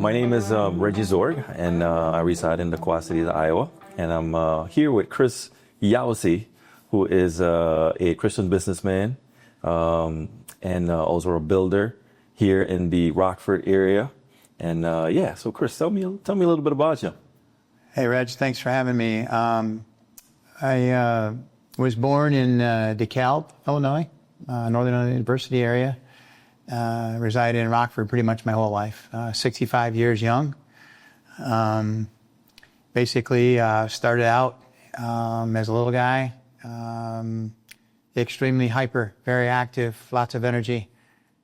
My name is Reggie Zorg, and I reside in the Quad Cities, Iowa. And I'm here with Chris Youssi, who is a Christian businessman and also a builder here in the Rockford area. And so Chris, tell me a little bit about you. Hey, Reg, thanks for having me. I was born in DeKalb, Illinois, Northern Illinois University area. Resided in Rockford pretty much my whole life. 65 years young. Basically, started out as a little guy, extremely hyper, very active, lots of energy.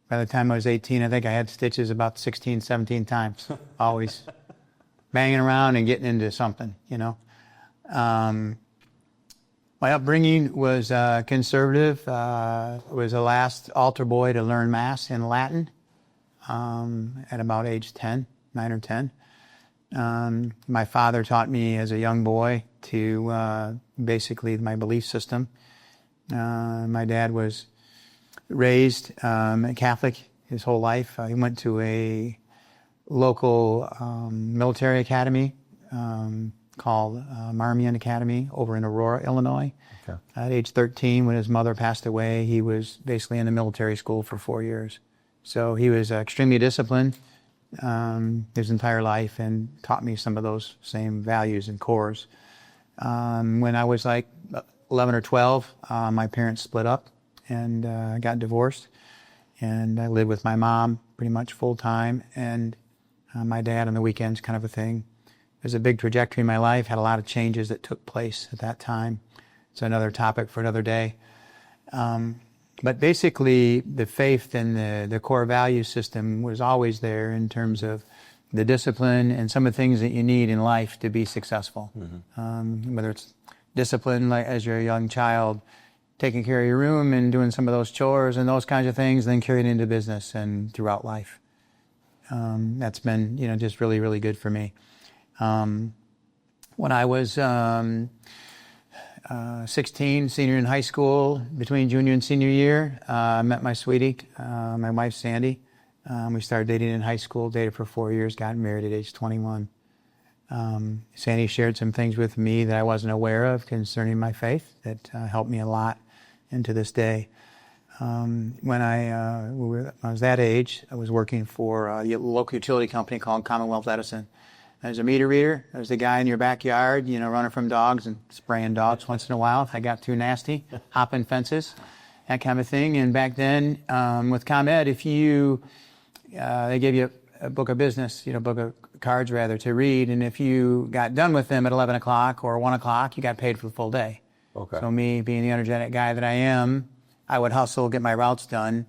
By the time I was 18, I think I had stitches about 16, 17 times, always banging around and getting into something, you know. My upbringing was conservative. Was the last altar boy to learn Mass in Latin at about age 10, 9 or 10. My father taught me as a young boy to basically my belief system. My dad was raised Catholic his whole life. He went to a local military academy called Marmion Academy over in Aurora, Illinois. Okay. At age 13, when his mother passed away, he was basically in the military school for 4 years. So he was extremely disciplined his entire life and taught me some of those same values and cores. When I was like 11 or 12, my parents split up and got divorced. And I lived with my mom pretty much full time and my dad on the weekends, kind of a thing. There's a big trajectory in my life, had a lot of changes that took place at that time. It's another topic for another day. But basically, the faith and the core value system was always there in terms of the discipline and some of the things that you need in life to be successful. Mm-hmm. Whether it's discipline, like as you're a young child, taking care of your room and doing some of those chores and those kinds of things, then carrying it into business and throughout life. That's been, just really, really good for me. When I was 16, senior in high school, between junior and senior year, I met my sweetie, my wife Sandy. We started dating in high school, dated for 4 years, got married at age 21. Sandy shared some things with me that I wasn't aware of concerning my faith that helped me a lot, and to this day. When I was that age, I was working for a local utility company called Commonwealth Edison. I was a meter reader. I was the guy in your backyard, running from dogs and spraying dogs once in a while if I got too nasty, hopping fences, that kind of thing. And back then, with ComEd, if they gave you a book of business, book of cards rather, to read, and if you got done with them at 11 o'clock or 1 o'clock, you got paid for the full day. Okay. So me, being the energetic guy that I am, I would hustle, get my routes done.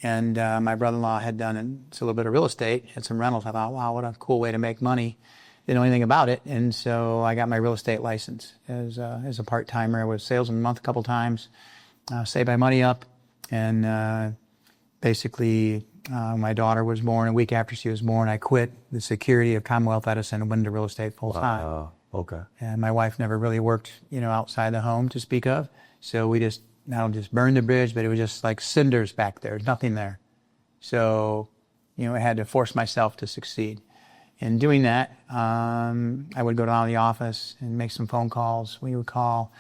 And my brother-in-law had done a little bit of real estate, had some rentals. I thought, wow, what a cool way to make money. Didn't know anything about it, and so I got my real estate license as a part-timer. I was salesman a month a couple times, saved my money up, and basically my daughter was born. A week after she was born, I quit the security of Commonwealth Edison and went into real estate full-time. Okay. And my wife never really worked, outside the home to speak of, so we just burned the bridge, but it was just like cinders back there, nothing there. So, I had to force myself to succeed. In doing that, I would go down to the office and make some phone calls. We would call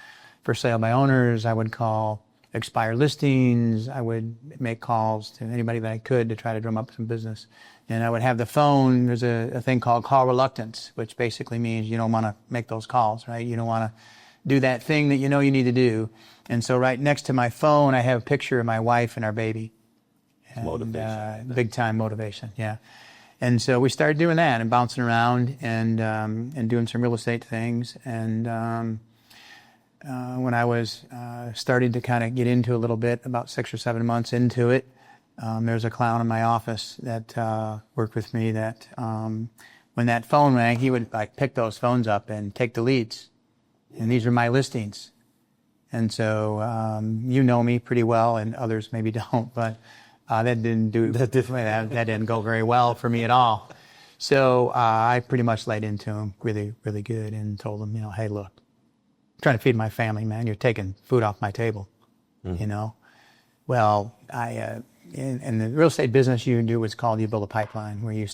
for sale by owners. I would call expired listings. I would make calls to anybody that I could to try to drum up some business. And I would have the phone. There's a thing called call reluctance, which basically means you don't want to make those calls, right? You don't want to do that thing that you need to do. And so right next to my phone, I have a picture of my wife and our baby. And, motivation. Big time motivation, yeah. And so we started doing that and bouncing around and doing some real estate things. And when I was starting to kind of get into a little bit, about 6 or 7 months into it, there was a clown in my office that worked with me that when that phone rang, he would pick those phones up and take the leads. And these are my listings. And so you know me pretty well, and others maybe don't, but that didn't go very well for me at all. So I pretty much laid into him really, really good and told him, hey, look, I'm trying to feed my family, man. You're taking food off my table, Well, I in the real estate business, you do what's called, you build a pipeline, where you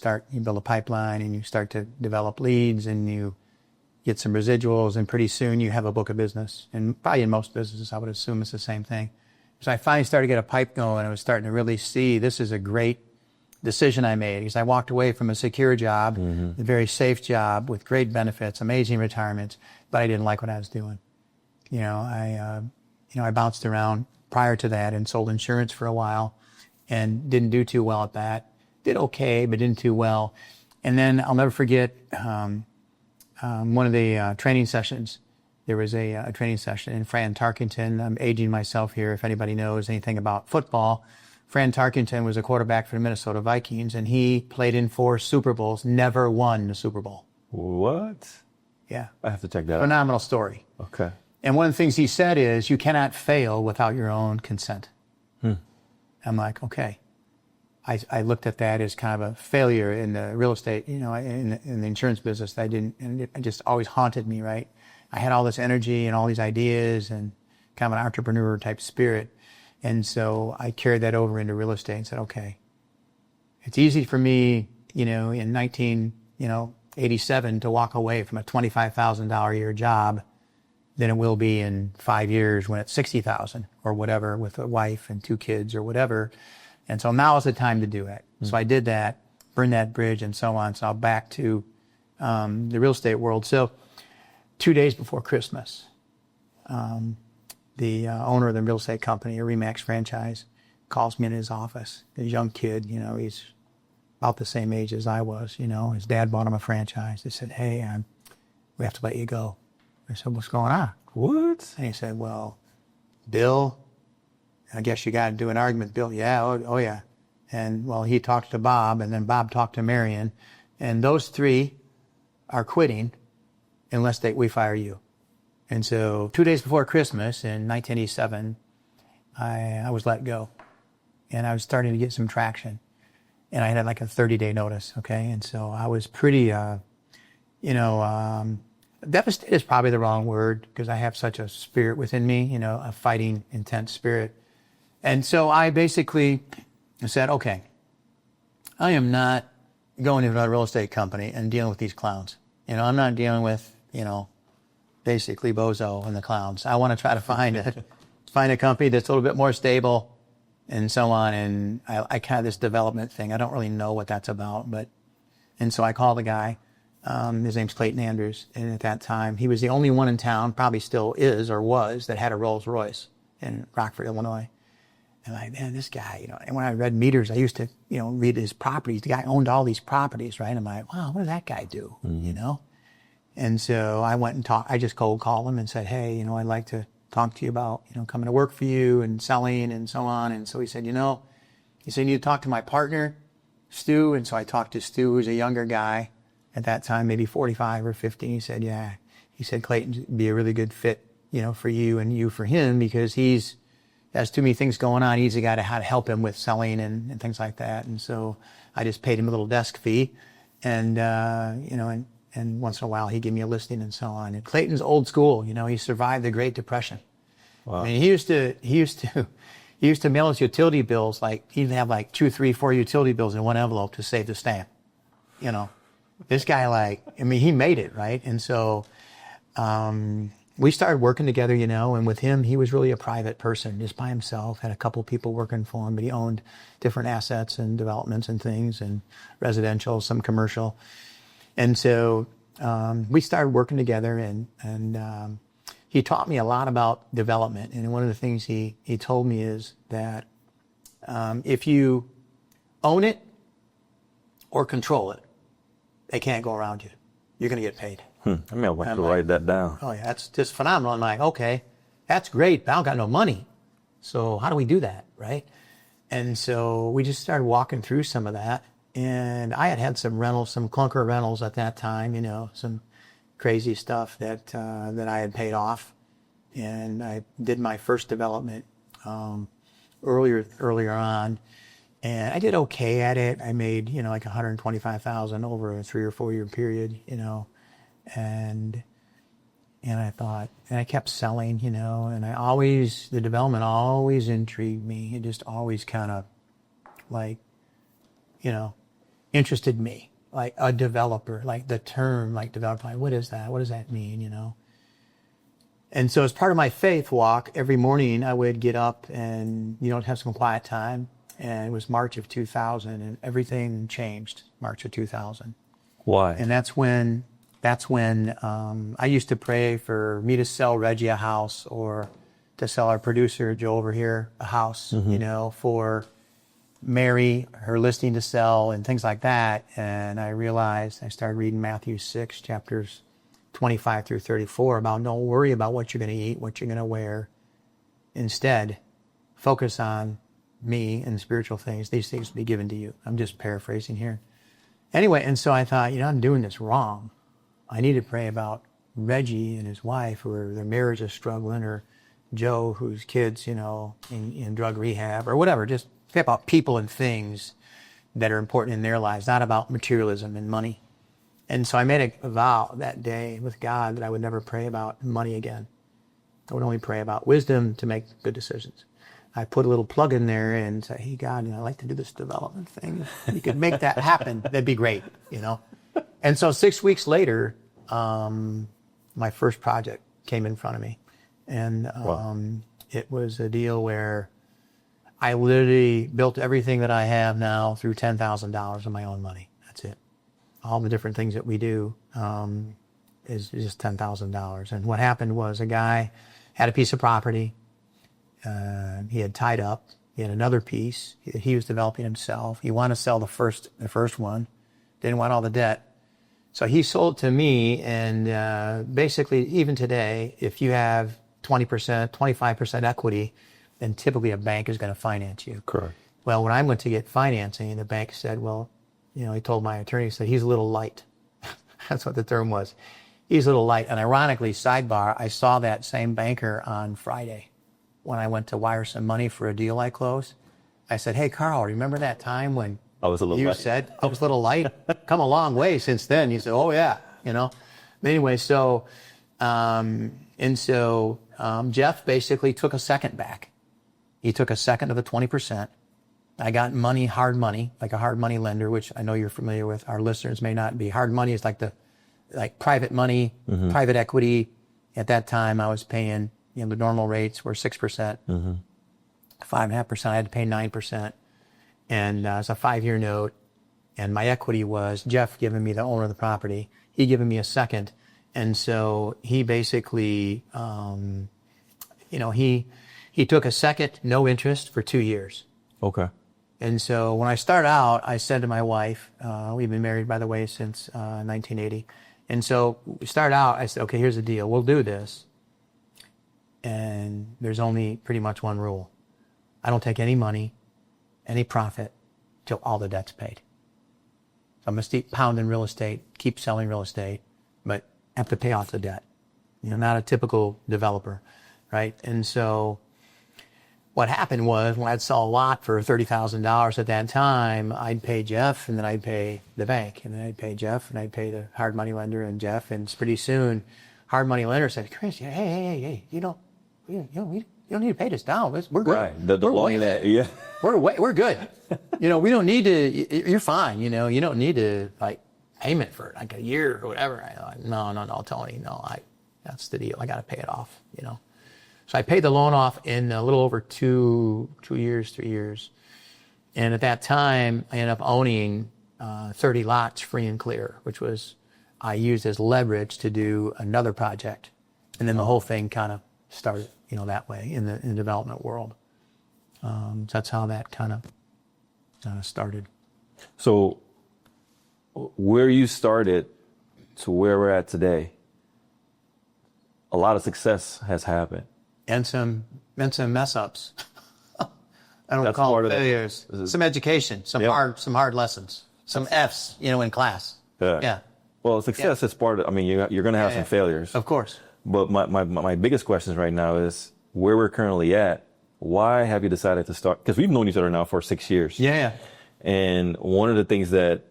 build a pipeline and you start to develop leads and you get some residuals, and pretty soon you have a book of business. And probably in most businesses, I would assume it's the same thing. So I finally started to get a pipe going. I was starting to really see this is a great decision I made, because I walked away from a secure job, a very safe job with great benefits, amazing retirement, but I didn't like what I was doing. I bounced around prior to that and sold insurance for a while and didn't do too well at that. Did okay, but didn't do well. And then I'll never forget one of the training sessions. There was a training session in Fran Tarkenton. I'm aging myself here if anybody knows anything about football. Fran Tarkenton was a quarterback for the Minnesota Vikings, and he played in 4 Super Bowls, never won the Super Bowl. What? Yeah. I have to check that out. Phenomenal story. Okay. And one of the things he said is, you cannot fail without your own consent. I'm like, okay. I looked at that as kind of a failure in the real estate, in the insurance business. And it just always haunted me, right? I had all this energy and all these ideas and kind of an entrepreneur type spirit. And so I carried that over into real estate and said, okay, it's easy for me, in 1987 to walk away from a $25,000 a year job than it will be in 5 years when it's $60,000 or whatever, with a wife and 2 kids or whatever. And so now is the time to do it. So I did that, burned that bridge and so on. So I'm back to the real estate world. So 2 days before Christmas, the owner of the real estate company, a RE/MAX franchise, calls me in his office. A young kid, he's about the same age as I was. His dad bought him a franchise. They said, hey, we have to let you go. I said, what's going on? What? And he said, well, Bill, I guess you got to do an argument. Bill, yeah, oh yeah. And well, he talked to Bob, and then Bob talked to Marion, and those 3 are quitting unless we fire you. And so 2 days before Christmas in 1987, I was let go, and I was starting to get some traction, and I had like a 30-day notice. Okay. And so I was pretty, devastated is probably the wrong word, because I have such a spirit within me, a fighting, intense spirit. And so I basically said, okay, I am not going to another real estate company and dealing with these clowns. I'm not dealing with, basically Bozo and the clowns. I want to try to find a company that's a little bit more stable and so on. And I kind of this development thing, I don't really know what that's about, and so I called the guy. His name's Clayton Andrews, and at that time, he was the only one in town, probably still is or was, that had a Rolls Royce in Rockford, Illinois. And I'm like, man, this guy, and when I read meters, I used to, read his properties. The guy owned all these properties, right? I'm like, wow, what did that guy do, And so I went and I just cold called him and said, hey, I'd like to talk to you about, coming to work for you and selling and so on. And so he said, you need to talk to my partner, Stu. And so I talked to Stu, who's a younger guy. At that time, maybe 45 or 50. He said, yeah. He said, Clayton would be a really good fit, for you and you for him, because he's has too many things going on. He's the guy to how to help him with selling and things like that. And so I just paid him a little desk fee, and and once in a while he'd give me a listing and so on. And Clayton's old school. He survived the Great Depression. Wow. I mean, he used to mail us utility bills. Like, he'd have like 2, 3, 4 utility bills in one envelope to save the stamp. This guy, he made it, right? And so we started working together, and with him, he was really a private person, just by himself, had a couple people working for him, but he owned different assets and developments and things, and residential, some commercial. And so we started working together, and he taught me a lot about development. And one of the things he told me is that if you own it or control it, they can't go around you. You're going to get paid. I mean, I'll have to write that down. Oh, yeah, that's just phenomenal. I'm like, okay, that's great, but I don't got no money. So how do we do that, right? And so we just started walking through some of that. And I had some rentals, some clunker rentals at that time, some crazy stuff that I had paid off. And I did my first development earlier on. And I did okay at it. I made, like $125,000 over a 3 or 4 year period, and I thought, and I kept selling, and the development always intrigued me. It just always kind of interested me, like a developer, like the term, like developer, like, what is that? What does that mean, And so as part of my faith walk, every morning I would get up and, have some quiet time. And it was March of 2000 and everything changed, March of 2000. Why? And that's when I used to pray for me to sell Reggie a house, or to sell our producer, Joe over here, a house, for Mary, her listing to sell and things like that. And I realized, I started reading Matthew 6, chapters 25 through 34, about don't worry about what you're going to eat, what you're going to wear. Instead, focus on me and spiritual things. These things will be given to you. I'm just paraphrasing here. Anyway, and so I thought, I'm doing this wrong. I need to pray about Reggie and his wife, or their marriage is struggling, or Joe, whose kids, in drug rehab, or whatever. Just pray about people and things that are important in their lives, not about materialism and money. And so I made a vow that day with God that I would never pray about money again. I would only pray about wisdom to make good decisions. I put a little plug in there and say, hey, God, I'd like to do this development thing. If you could make that happen, that'd be great, And so 6 weeks later, my first project came in front of me. And Wow. It was a deal where I literally built everything that I have now through $10,000 of my own money. That's it. All the different things that we do is just $10,000. And what happened was, a guy had a piece of property. He had tied up. He had another piece he was developing himself. He wanted to sell the first one. Didn't want all the debt. So he sold to me, and basically, even today, if you have 20%, 25% equity, then typically a bank is going to finance you. Correct. Well, when I went to get financing, the bank said, well, he told my attorney, he said, he's a little light. That's what the term was. He's a little light. And ironically, sidebar, I saw that same banker on Friday when I went to wire some money for a deal I closed. I said, hey, Carl, remember that time when I was a little you light. said I was a little light? Come a long way since then. He said, oh, yeah, But anyway, Jeff basically took a second back. He took a second of the 20%. I got money, hard money, like a hard money lender, which I know you're familiar with. Our listeners may not be. Hard money is like private money, private equity. At that time, I was paying, the normal rates were 6%, 5.5%. I had to pay 9%. And it's a 5-year note. And my equity was Jeff giving me, the owner of the property, he giving me a second. And so he basically, he took a second, no interest, for 2 years. Okay. And so when I started out, I said to my wife, we've been married, by the way, since 1980. And so we started out, I said, okay, here's the deal. We'll do this. And there's only pretty much one rule. I don't take any money, any profit, till all the debt's paid. So I'm going to keep pounding real estate, keep selling real estate, but have to pay off the debt. Not a typical developer, right? And so what happened was, when I'd sell a lot for $30,000 at that time, I'd pay Jeff, and then I'd pay the bank, and then I'd pay Jeff, and I'd pay the hard money lender and Jeff, and pretty soon, hard money lender said, Chris, hey, you don't need to pay this down. We're good. Right. The loan that, yeah. We're good. We don't need to. You're fine. You don't need to payment for like a year or whatever. No, Tony. No, that's the deal. I got to pay it off. So I paid the loan off in a little over 3 years. And at that time, I ended up owning 30 lots free and clear, which was I used as leverage to do another project. And then the whole thing kind of started, that way in the development world. So that's how that kind of started. So where you started to where we're at today, a lot of success has happened. And some mess ups. I don't That's call part them of failures. Some education, some hard lessons, some F's, in class. Yeah. Well, success is part of. You're going to have some failures, of course. But my biggest question right now is where we're currently at. Why have you decided to start? Because we've known each other now for 6 years. Yeah. And one of the things that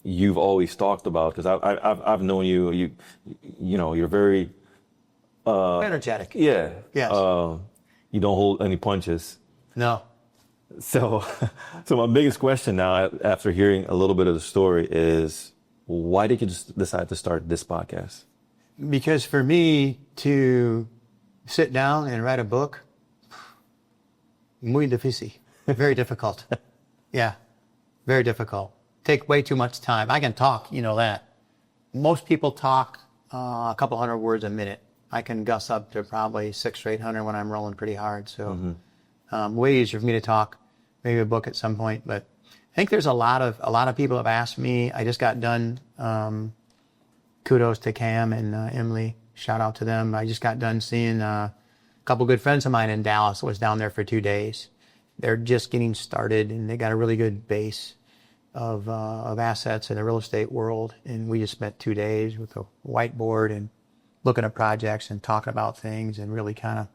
you've always talked about, because I've known you, you're very Energetic. Yeah. Yes. You don't hold any punches. No. So, so my biggest question now, after hearing a little bit of the story, is why did you just decide to start this podcast? Because for me to sit down and write a book, muy difícil, very difficult. Yeah, very difficult. Take way too much time. I can talk, you know that. Most people talk a couple hundred words a minute. I can guss up to probably 600 or 800 when I'm rolling pretty hard. So way easier for me to talk. Maybe a book at some point. But I think there's a lot of people have asked me. I just got done. Kudos to Cam and Emily. Shout out to them. I just got done seeing a couple good friends of mine in Dallas. I was down there for 2 days. They're just getting started, and they got a really good base of assets in the real estate world. And we just spent 2 days with a whiteboard and looking at projects and talking about things and really kind of,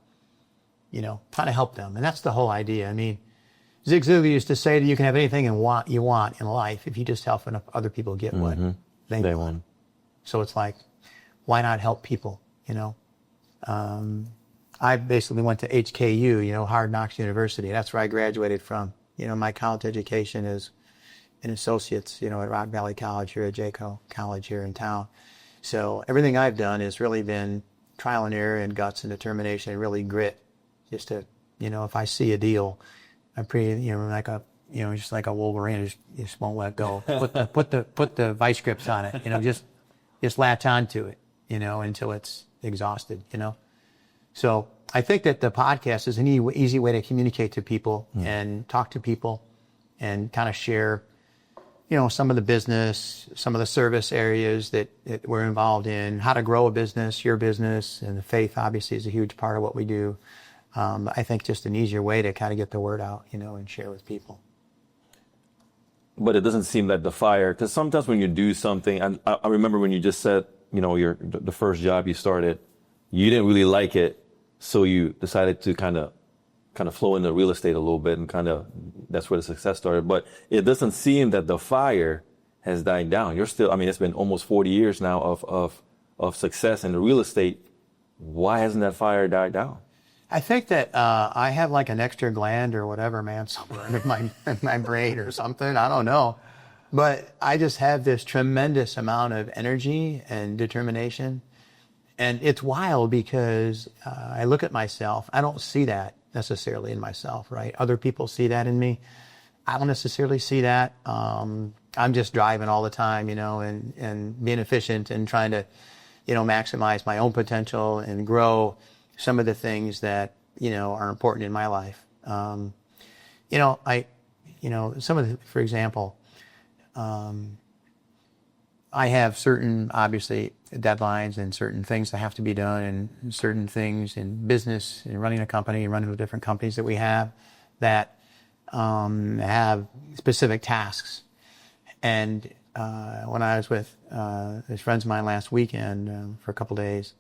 trying to help them. And that's the whole idea. I mean, Zig Ziglar used to say that you can have anything you want in life if you just help enough other people get what they want. So it's like, why not help people, I basically went to HKU, Hard Knocks University. That's where I graduated from. My college education is an associate's, at Rock Valley College here at JCO College here in town. So everything I've done has really been trial and error and guts and determination and really grit. Just to, if I see a deal, I'm pretty, just like a Wolverine, just won't let go. Put the vice grips on it, just latch onto it, until it's exhausted, So I think that the podcast is an easy way to communicate to people and talk to people and kind of share, some of the business, some of the service areas that we're involved in, how to grow a business, your business, and the faith obviously is a huge part of what we do. I think just an easier way to kind of get the word out, and share with people. But it doesn't seem that the fire, because sometimes when you do something, and I remember when you just said, the first job you started, you didn't really like it, so you decided to kind of flow into real estate a little bit, and that's where the success started. But it doesn't seem that the fire has died down. You're still, it's been almost 40 years now of success in the real estate. Why hasn't that fire died down? I think that I have like an extra gland or whatever, man, somewhere in my brain or something. I don't know. But I just have this tremendous amount of energy and determination. And it's wild because I look at myself. I don't see that necessarily in myself, right? Other people see that in me. I don't necessarily see that. I'm just driving all the time, and being efficient and trying to, maximize my own potential and grow some of the things that, are important in my life. Some of the, for example, I have certain, obviously, deadlines and certain things that have to be done and certain things in business and running a company and running the different companies that we have that have specific tasks. And when I was with these friends of mine last weekend for a couple days,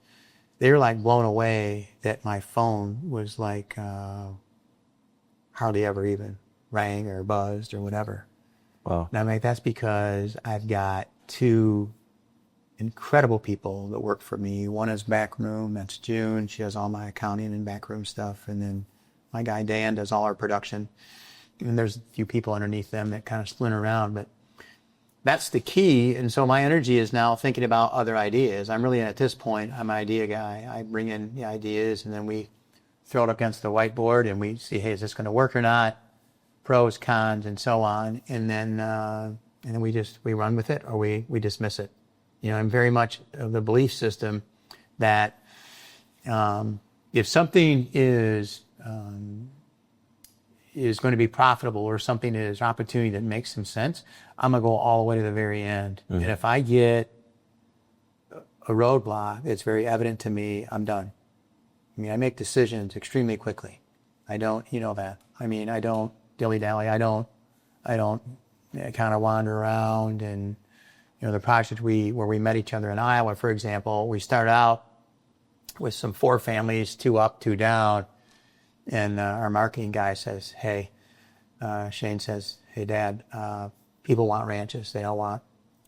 they were like blown away that my phone was like hardly ever even rang or buzzed or whatever. Wow. And I'm like, that's because I've got 2 incredible people that work for me. One is backroom, that's June. She does all my accounting and backroom stuff. And then my guy Dan does all our production. And there's a few people underneath them that kind of splinter around, but that's the key. And so my energy is now thinking about other ideas. I'm really, at this point, I'm an idea guy. I bring in the ideas and then we throw it up against the whiteboard and we see, hey, is this going to work or not? Pros, cons, and so on. And then we run with it or we dismiss it. I'm very much of the belief system that if something is going to be profitable or something is an opportunity that makes some sense, I'm going to go all the way to the very end. And if I get a roadblock that's very evident to me, I'm done. I make decisions extremely quickly. I don't, that. I don't dilly-dally. I don't kind of wander around. And, the project where we met each other in Iowa, for example, we started out with some 4 families, 2 up, 2 down. And our marketing guy says, hey, Shane says, hey, Dad, people want ranches. They don't want.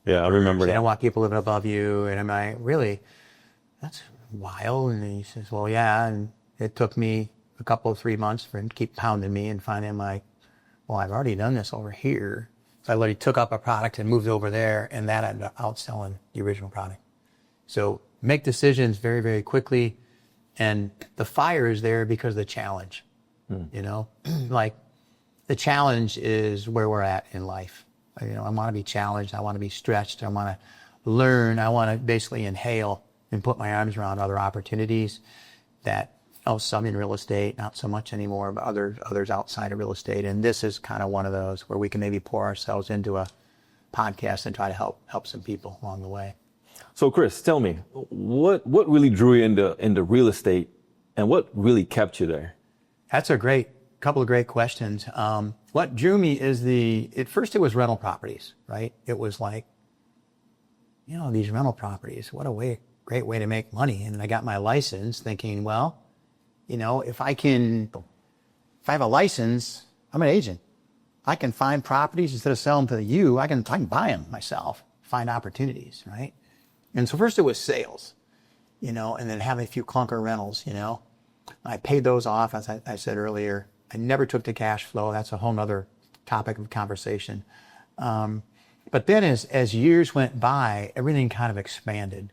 Yeah, I remember that. They don't want people living above you. And I'm like, really? That's wild. And he says, well, yeah. And it took me a couple of 3 months for him to keep pounding me. And finally, I'm like, well, I've already done this over here. So I literally took up a product and moved over there, and that ended up outselling the original product. So make decisions very, very quickly. And the fire is there because of the challenge, you know, like the challenge is where we're at in life. You know, I want to be challenged. I want to be stretched. I want to learn. I want to basically inhale and put my arms around other opportunities that, some in real estate, not so much anymore, but others outside of real estate. And this is kind of one of those where we can maybe pour ourselves into a podcast and try to help some people along the way. So Chris, tell me, what really drew you into real estate, and what really kept you there? That's a couple of great questions. What drew me is at first it was rental properties, right? It was like, you know, these rental properties, what a great way to make money. And I got my license thinking, well, you know, if I have a license, I'm an agent. I can find properties instead of selling them to you. I can buy them myself, find opportunities, right? And so first it was sales, you know, and then having a few clunker rentals, you know. I paid those off, as I said earlier. I never took the cash flow. That's a whole nother topic of conversation. But then as years went by, everything kind of expanded.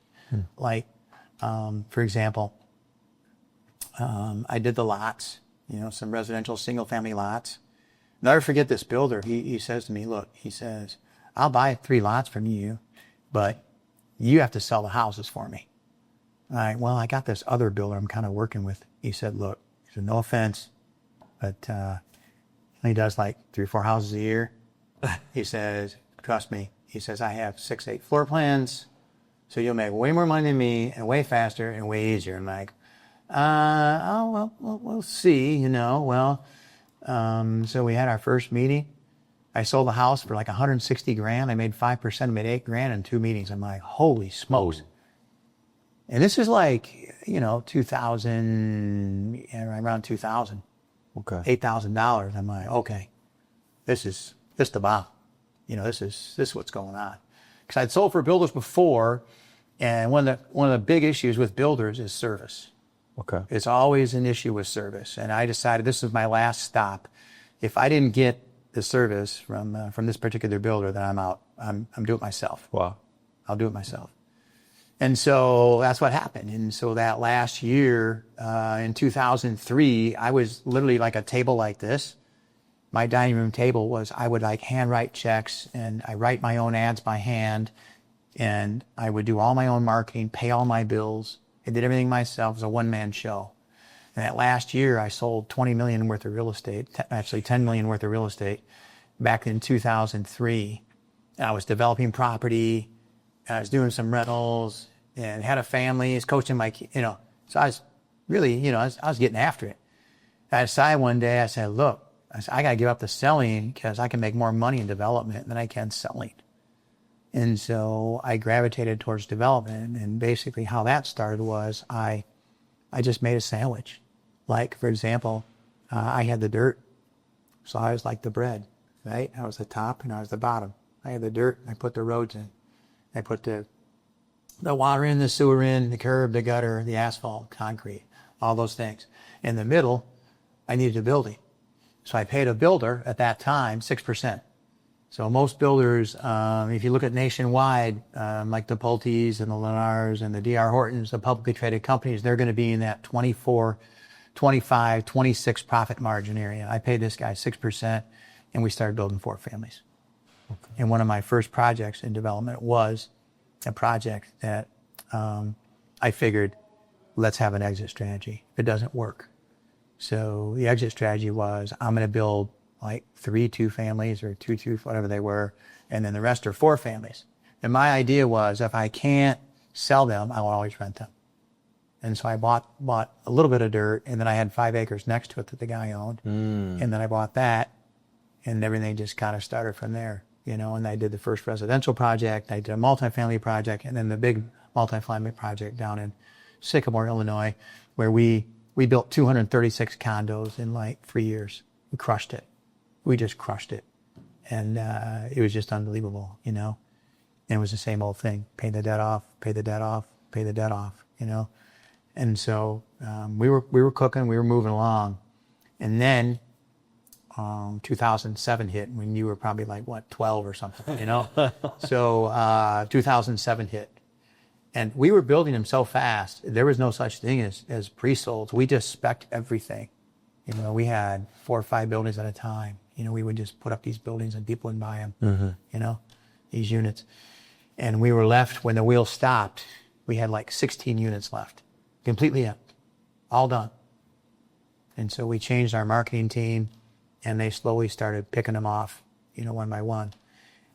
Like, for example, I did the lots, you know, some residential single-family lots. Never forget this builder. He says to me, look, he says, I'll buy 3 lots from you, but you have to sell the houses for me. All right, well, I got this other builder I'm kind of working with. He said, look, he said, no offense, but he does like 3 or 4 houses a year. He says, trust me. He says, I have 6, 8 floor plans, so you'll make way more money than me and way faster and way easier. I'm like, well, we'll see, you know. Well, so we had our first meeting. I sold the house for like 160 grand. I made 5%, I made 8 grand in 2 meetings. I'm like, holy smokes. And this is like, you know, 2000, around 2000. Okay. $8,000. I'm like, okay, this is the bomb. You know, this is what's going on. Because I'd sold for builders before, and one of the big issues with builders is service. Okay. It's always an issue with service. And I decided this is my last stop. If I didn't get the service from this particular builder, then I'm out. I'm doing it myself. Wow. I'll do it myself. And so that's what happened. And so that last year, in 2003, I was literally like a table like this. My dining room table was, I would like handwrite checks, and I write my own ads by hand, and I would do all my own marketing, pay all my bills. I did everything myself. It was a one-man show. And that last year, I sold $20 million worth of real estate, actually $10 million worth of real estate back in 2003. And I was developing property. I was doing some rentals and had a family. I was coaching my, you know, so I was really, you know, I was getting after it. I decided one day, I said, look, I got to give up the selling because I can make more money in development than I can selling. And so I gravitated towards development. And basically how that started was I just made a sandwich. Like, for example, I had the dirt, so I was like the bread, right? I was the top and I was the bottom. I had the dirt, I put the roads in. I put the water in, the sewer in, the curb, the gutter, the asphalt, concrete, all those things. In the middle, I needed a building. So I paid a builder at that time 6%. So most builders, if you look at nationwide, like the Pulte's and the Lennars and the D.R. Hortons, the publicly traded companies, they're going to be in that 24, 25, 26 profit margin area. I paid this guy 6%, and we started building 4 families. Okay. And one of my first projects in development was a project that I figured, let's have an exit strategy. If it doesn't work. So the exit strategy was, I'm going to build like 3 2-families or 2, whatever they were, and then the rest are 4 families. And my idea was, if I can't sell them, I will always rent them. And so I bought a little bit of dirt, and then I had 5 acres next to it that the guy owned. And then I bought that, and everything just kind of started from there, you know. And I did the first residential project, I did a multifamily project, and then the big multifamily project down in Sycamore, Illinois, where we built 236 condos in like 3 years. We crushed it. We just crushed it. And it was just unbelievable, you know. And it was the same old thing. Pay the debt off, pay the debt off, pay the debt off, you know. And so we were cooking, we were moving along. And then 2007 hit when you were probably like, what, 12 or something, you know? So 2007 hit. And we were building them so fast, there was no such thing as pre-solds. We just spec'd everything. You know, we had 4 or 5 buildings at a time. You know, we would just put up these buildings and people would buy them, you know, these units. And we were left, when the wheel stopped, we had like 16 units left, completely empty, all done. And so we changed our marketing team, and they slowly started picking them off, you know, one by one.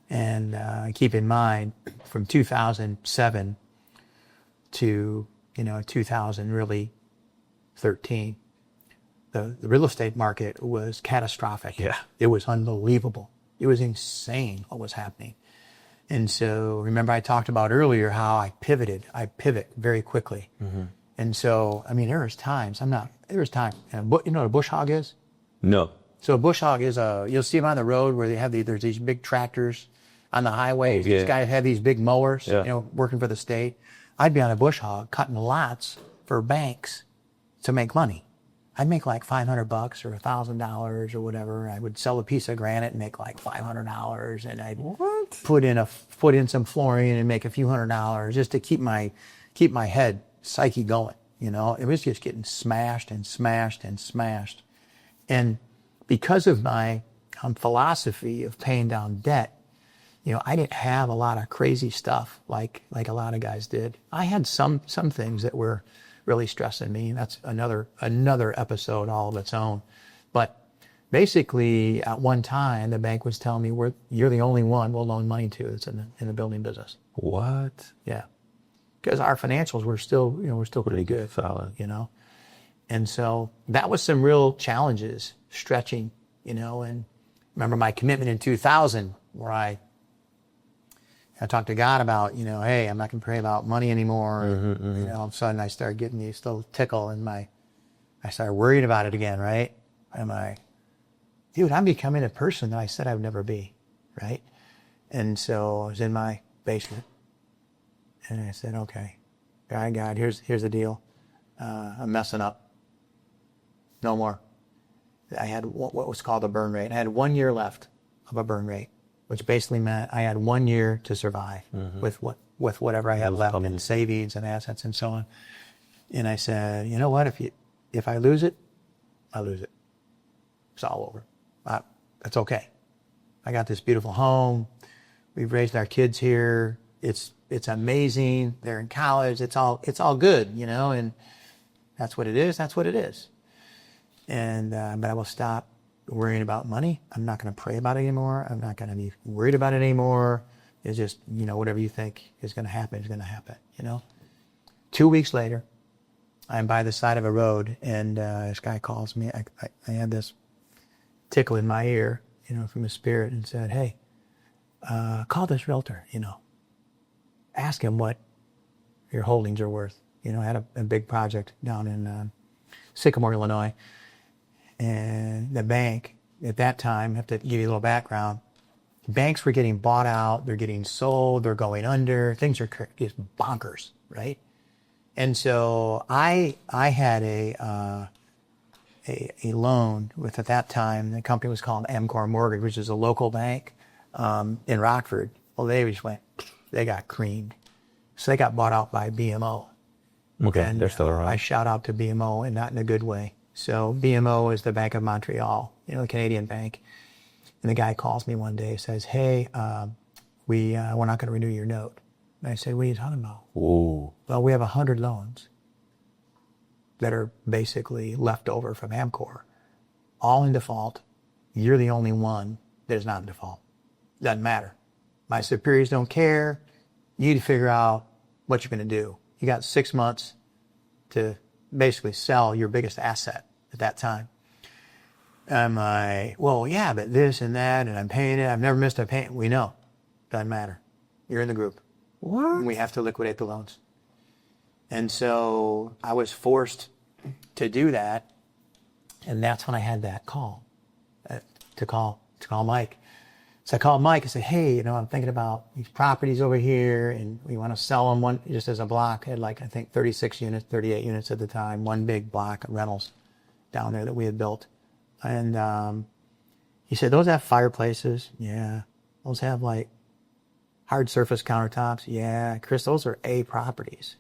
And keep in mind, from 2007 to, you know, 2013, the real estate market was catastrophic. Yeah. It was unbelievable. It was insane what was happening. And so remember I talked about earlier how I pivot very quickly. And so, I mean, there was time. You know what a bush hog is? No. So a bush hog is you'll see them on the road where they have there's these big tractors on the highways. Yeah. These guys have these big mowers, Yeah. you know, working for the state. I'd be on a bush hog cutting lots for banks to make money. I'd make like $500 or $1,000 or whatever. I would sell a piece of granite and make like $500, and I'd put in some flooring and make a few $100s just to keep my head psyche going. You know, it was just getting smashed and smashed and smashed. And because of my philosophy of paying down debt, you know, I didn't have a lot of crazy stuff like a lot of guys did. I had some things that were really stressing me. That's another episode all of its own. But basically, at one time, the bank was telling me, you're the only one we'll loan money to that's in the building business. What? Yeah. Because our financials were still pretty good. Solid. You know? And so that was some real challenges, stretching, you know, and remember my commitment in 2000 where I talked to God about, you know, hey, I'm not going to pray about money anymore. You know, all of a sudden I started getting these little tickle in I started worrying about it again, right? Dude, I'm becoming a person that I said I would never be, right? And so I was in my basement and I said, okay, God, here's the deal. I'm messing up. No more. I had what was called a burn rate. I had 1 year left of a burn rate, which basically meant I had 1 year to survive with whatever I had left in savings and assets and so on. And I said, you know what? If I lose it, I lose it. It's all over. That's okay. I got this beautiful home. We've raised our kids here. It's amazing. They're in college. It's all good, you know. And that's what it is. That's what it is. And but I will stop worrying about money. I'm not going to pray about it anymore. I'm not going to be worried about it anymore. It's just, you know, whatever you think is going to happen is going to happen, you know. 2 weeks later, I'm by the side of a road, and this guy calls me. I had this tickle in my ear, you know, from the spirit, and said, hey, call this realtor, you know. Ask him what your holdings are worth. You know, I had a big project down in Sycamore, Illinois. And the bank, at that time, I have to give you a little background, banks were getting bought out, they're getting sold, they're going under, things are just bonkers, right? And so I had a loan with, at that time, the company was called Amcor Mortgage, which is a local bank in Rockford. Well, they got creamed. So they got bought out by BMO. Okay, and they're still around. I shout out to BMO, and not in a good way. So BMO is the Bank of Montreal, you know, the Canadian bank. And the guy calls me one day, says, hey, we're not going to renew your note. And I said, what are you talking about? Ooh. Well, we have 100 loans that are basically left over from Amcor, all in default. You're the only one that is not in default. Doesn't matter. My superiors don't care. You need to figure out what you're going to do. You got 6 months to basically sell your biggest asset at that time. I'm like, well, yeah, but this and that, and I'm paying it. I've never missed a payment. We know. Doesn't matter. You're in the group. What? We have to liquidate the loans. And so I was forced to do that. And that's when I had that call, to call Mike. So I called Mike and said, hey, you know, I'm thinking about these properties over here, and we want to sell them one just as a block. I had like, I think 36 units, 38 units at the time, one big block of rentals down there that we had built. And He said, those have fireplaces. Yeah. Those have like hard surface countertops. Yeah. Chris, those are A properties.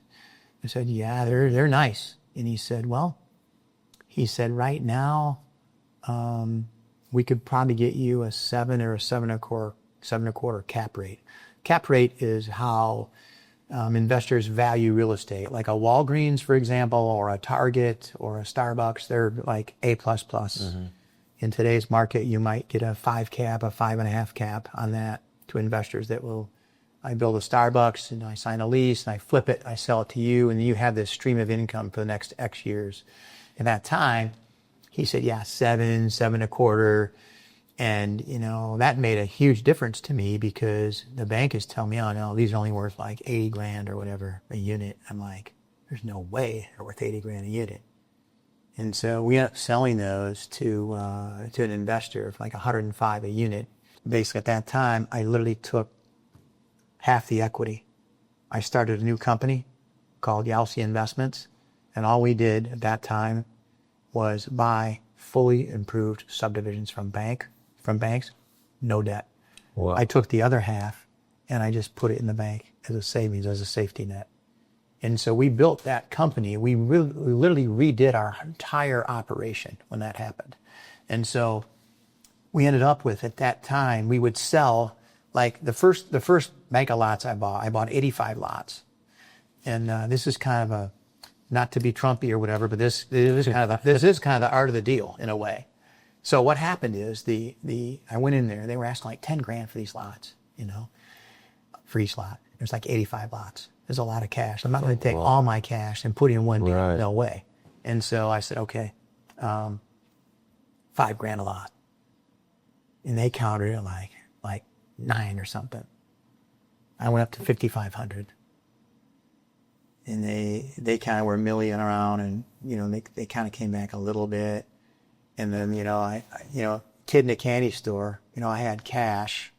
I said, yeah, they're nice. And he said, well, right now, we could probably get you a 7 or a 7.25 cap rate. Cap rate is how investors value real estate. Like a Walgreens, for example, or a Target or a Starbucks, they're like A++. Mm-hmm. In today's market, you might get a 5 cap, a 5.5 cap on that to investors that will, I build a Starbucks and I sign a lease and I flip it, I sell it to you, and you have this stream of income for the next X years. In that time, he said, yeah, 7, 7.25. And, you know, that made a huge difference to me because the bank is telling me, oh, no, these are only worth like 80 grand or whatever a unit. I'm like, there's no way they're worth 80 grand a unit. And so we ended up selling those to an investor for like 105 a unit. Basically, at that time, I literally took half the equity. I started a new company called Youssi Investments, and all we did at that time was buy fully improved subdivisions from banks, no debt. Wow. I took the other half and I just put it in the bank as a savings, as a safety net. And so we built that company. We literally redid our entire operation when that happened. And so we ended up with, at that time, we would sell like the first bank of lots I bought 85 lots. And this is kind of a, not to be Trumpy or whatever, but this is kind of the art of the deal in a way. So what happened is I went in there, they were asking like 10 grand for these lots, you know, for each lot. There's like 85 lots. There's a lot of cash. I'm not going to take all my cash and put it in one deal. Right. No way. And so I said, okay, 5 grand a lot. And they counted it like 9 or something. I went up to 5,500. And they kind of were milling around, and, you know, they kind of came back a little bit. And then, you know, I kid in a candy store, you know, I had cash,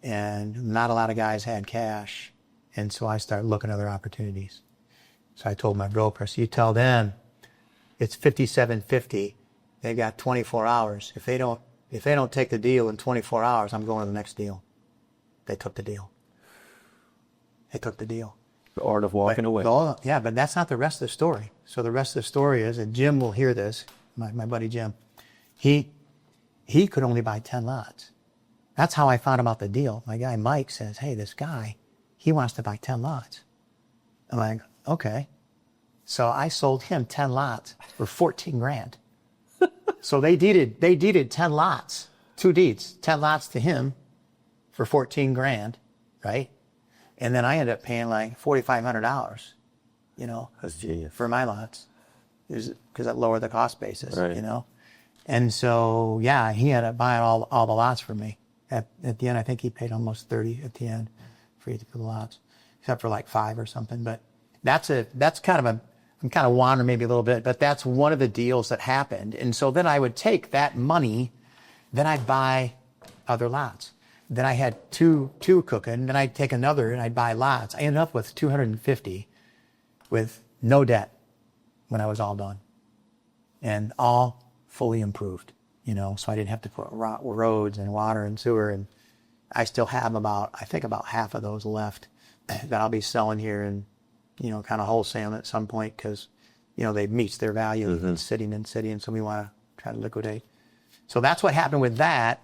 and not a lot of guys had cash. And so I started looking at other opportunities. So I told my broker, so you tell them it's 57.50. They got 24 hours. If they don't take the deal in 24 hours, I'm going to the next deal. They took the deal. The art of walking away. Yeah, but that's not the rest of the story. So the rest of the story is, and Jim will hear this, my buddy Jim, he could only buy 10 lots. That's how I found about the deal. My guy Mike says, hey, this guy, he wants to buy 10 lots. I'm like, okay. So I sold him 10 lots for 14 grand. So they deeded 10 lots, 2 deeds, 10 lots to him for 14 grand, right? And then I ended up paying like $4,500, you know, that's genius, for my lots, because that lowered the cost basis, right. You know. And so, yeah, he ended up buying all the lots for me. At the end, I think he paid almost 30 at the end for each of the lots, except for like 5 or something. But that's kind of I'm kind of wandering maybe a little bit, but that's one of the deals that happened. And so then I would take that money, then I'd buy other lots. Then I had two cooking. Then I'd take another and I'd buy lots. I ended up with 250 with no debt when I was all done, and all fully improved, you know, so I didn't have to put roads and water and sewer. And I still have about half of those left that I'll be selling here and, you know, kind of wholesale at some point because, you know, they've reached their value in sitting, and so we want to try to liquidate. So that's what happened with that.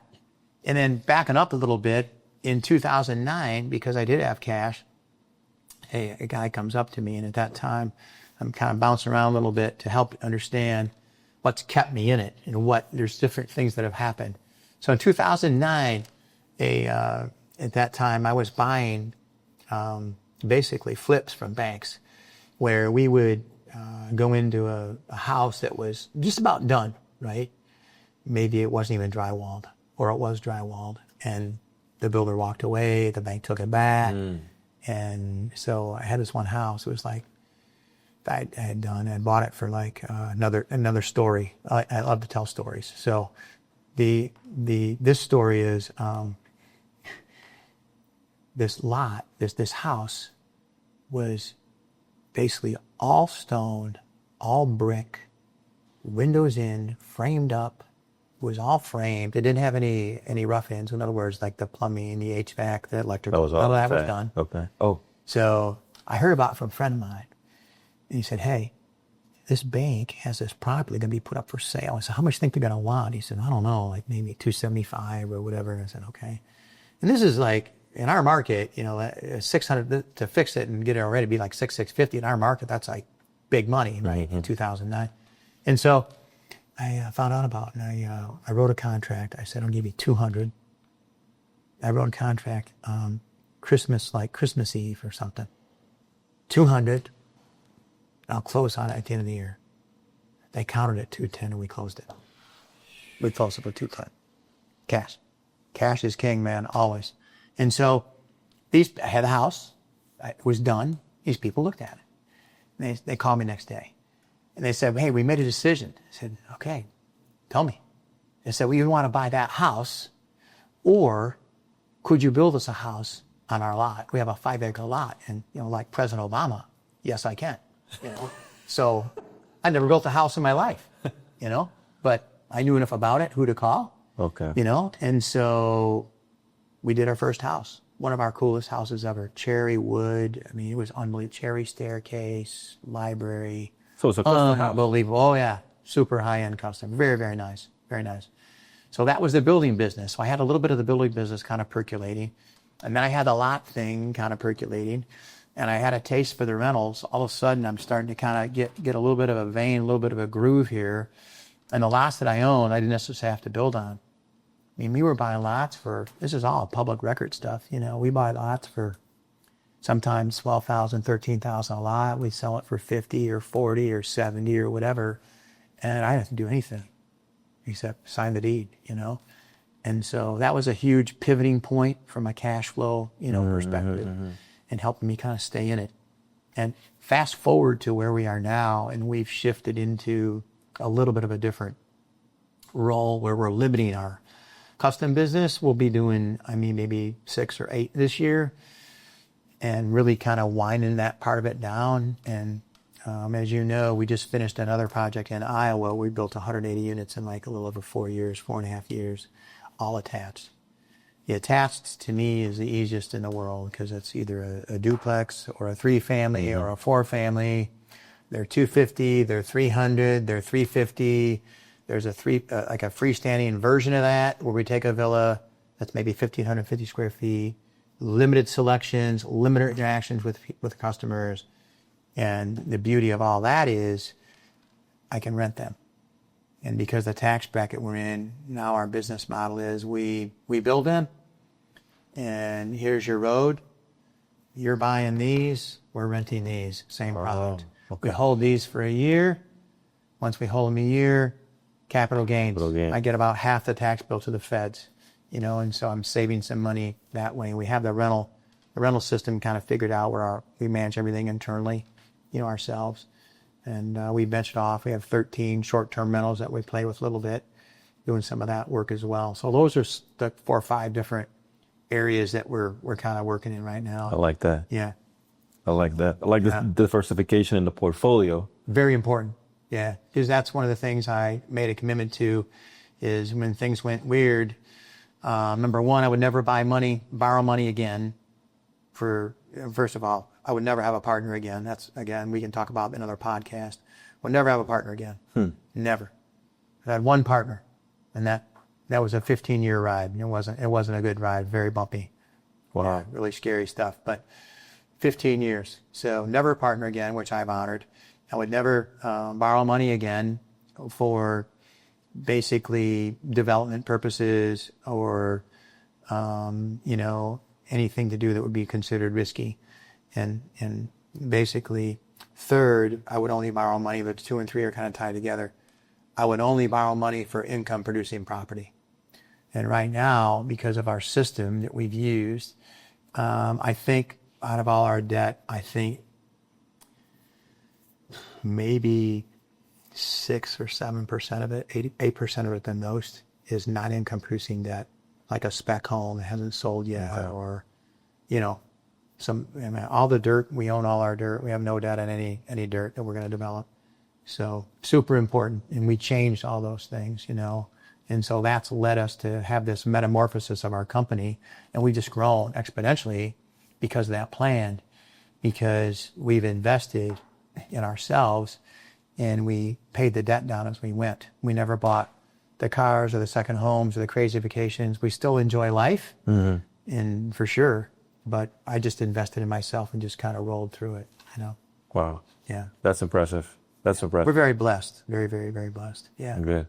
And then backing up a little bit, in 2009, because I did have cash, a guy comes up to me, and at that time, I'm kind of bouncing around a little bit to help understand what's kept me in it and there's different things that have happened. So in 2009, at that time, I was buying basically flips from banks, where we would go into a house that was just about done, right? Maybe it wasn't even drywalled, or it was drywalled, and the builder walked away, the bank took it back. And so I had this one house. It was like, I bought it for like another story. I love to tell stories. So this story is, this house was basically all stone, all brick, windows in, framed up, was all framed. It didn't have any rough ends. In other words, like the plumbing, the HVAC, the electrical. That was all that was done. Okay. Oh. So I heard about it from a friend of mine. And he said, hey, this bank has this property going to be put up for sale. I said, how much do you think they're going to want? He said, I don't know, like maybe 275 or whatever. And I said, okay. And this is like, in our market, 600 to fix it and get it already be like 650 in our market. That's like big money, right? In 2009. And so I found out about it, and I wrote a contract. I said, I'll give you 200. I wrote a contract Christmas Eve or something. 200. I'll close on it at the end of the year. They counted at 210 and we closed it. We closed it for 210. Cash. Cash is king, man, always. And so I had the house. It was done. These people looked at it. And they called me next day. And they said, hey, we made a decision. I said, okay, tell me. They said, well, you want to buy that house, or could you build us a house on our lot? We have a 5-acre lot. And, like President Obama, yes, I can. So I never built a house in my life, but I knew enough about it, who to call. Okay. And so we did our first house. One of our coolest houses ever. Cherry wood. I mean, it was unbelievable. Cherry staircase, library. So it's a custom house. Unbelievable. Oh, yeah. Super high-end custom. Very, very nice. Very nice. So that was the building business. So I had a little bit of the building business kind of percolating. And then I had the lot thing kind of percolating. And I had a taste for the rentals. All of a sudden, I'm starting to kind of get a little bit of a vein, a little bit of a groove here. And the lots that I own, I didn't necessarily have to build on. I mean, we were buying lots for, this is all public record stuff, we buy lots for sometimes $12,000, $13,000 a lot. We sell it for 50 or 40 or 70 or whatever. And I didn't have to do anything except sign the deed, And so that was a huge pivoting point from a cash flow, perspective, and helping me kind of stay in it. And fast forward to where we are now, and we've shifted into a little bit of a different role where we're limiting our custom business. We'll be doing, maybe 6 or 8 this year, and really kind of winding that part of it down. And as you know, we just finished another project in Iowa. We built 180 units in like a little over 4.5 years, all attached. The attached to me is the easiest in the world because it's either a duplex or a 3-family or a 4-family. They're 250, they're 300, they're 350. There's a freestanding version of that where we take a villa that's maybe 1,550 square feet, limited selections, limited interactions with customers. And the beauty of all that is I can rent them. And because the tax bracket we're in, now our business model is we build them, and here's your road. You're buying these, we're renting these, same product. Okay. We hold these for a year. Once we hold them a year, capital gains. I get about half the tax bill to the feds, and so I'm saving some money that way. We have the rental system kind of figured out where we manage everything internally, ourselves. And we ventured off. We have 13 short-term rentals that we play with a little bit, doing some of that work as well. So those are the 4 or 5 different areas that we're kind of working in right now. I like that. Yeah. I like that. I like the diversification in the portfolio. Very important. Yeah. Because that's one of the things I made a commitment to is when things went weird, number one, I would never borrow money again first of all, I would never have a partner again. That's, again, we can talk about in another podcast. Would never have a partner again. Never. I had one partner, and that was a 15-year ride. It wasn't a good ride. Very bumpy. Wow. Yeah, really scary stuff. But 15 years. So never a partner again, which I've honored. I would never borrow money again for basically development purposes or, anything to do that would be considered risky. And basically, third, I would only borrow money, but 2 and 3 are kind of tied together. I would only borrow money for income-producing property. And right now, because of our system that we've used, I think out of all our debt, I think maybe 6 or 7% of it, 8% of it the most, is not income-producing debt, like a spec home that hasn't sold yet, or, all the dirt. We own all our dirt. We have no debt on any dirt that we're going to develop. So super important. And we changed all those things, And so that's led us to have this metamorphosis of our company. And we've just grown exponentially because of that plan, because we've invested in ourselves and we paid the debt down as we went. We never bought the cars or the second homes or the crazy vacations. We still enjoy life, and for sure, but I just invested in myself and just kind of rolled through it, you know? Wow. Yeah. That's impressive. That's impressive. We're very blessed. Very, very, very blessed. Yeah. Good.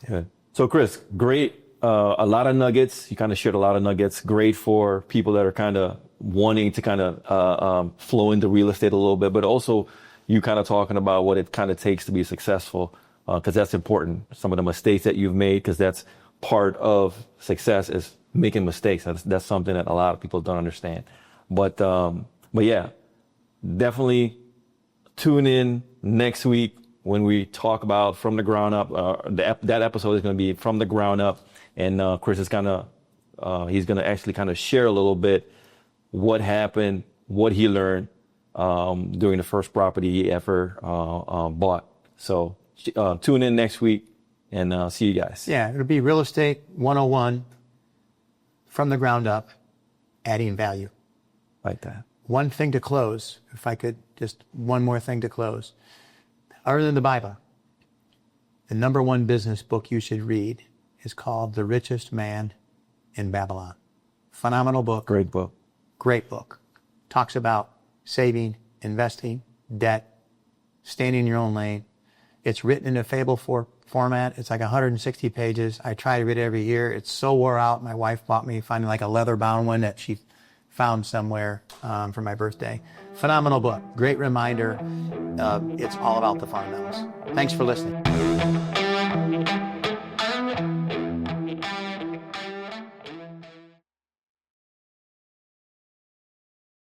Good. So, Chris, great. A lot of nuggets. You kind of shared a lot of nuggets. Great for people that are kind of wanting to kind of flow into real estate a little bit, but also you kind of talking about what it kind of takes to be successful, because that's important. Some of the mistakes that you've made, because that's part of success is making mistakes. That's something that a lot of people don't understand. But yeah, definitely tune in next week when we talk about From the Ground Up. That episode is going to be From the Ground Up, and Chris is he's going to actually kind of share a little bit what happened, what he learned during the first property he ever bought. So tune in next week and see you guys. Yeah, it'll be Real Estate 101, from the ground up, adding value. Like that. One thing to close, if I could, just one more thing to close. Other than the Bible, the number one business book you should read is called The Richest Man in Babylon. Phenomenal book. Great book. Great book. Talks about saving, investing, debt, staying in your own lane. It's written in a fable format. It's like 160 pages. I try to read it every year. It's so wore out. My wife bought me finally like a leather-bound one that she found somewhere for my birthday. Phenomenal book. Great reminder. It's all about the fundamentals. Thanks for listening.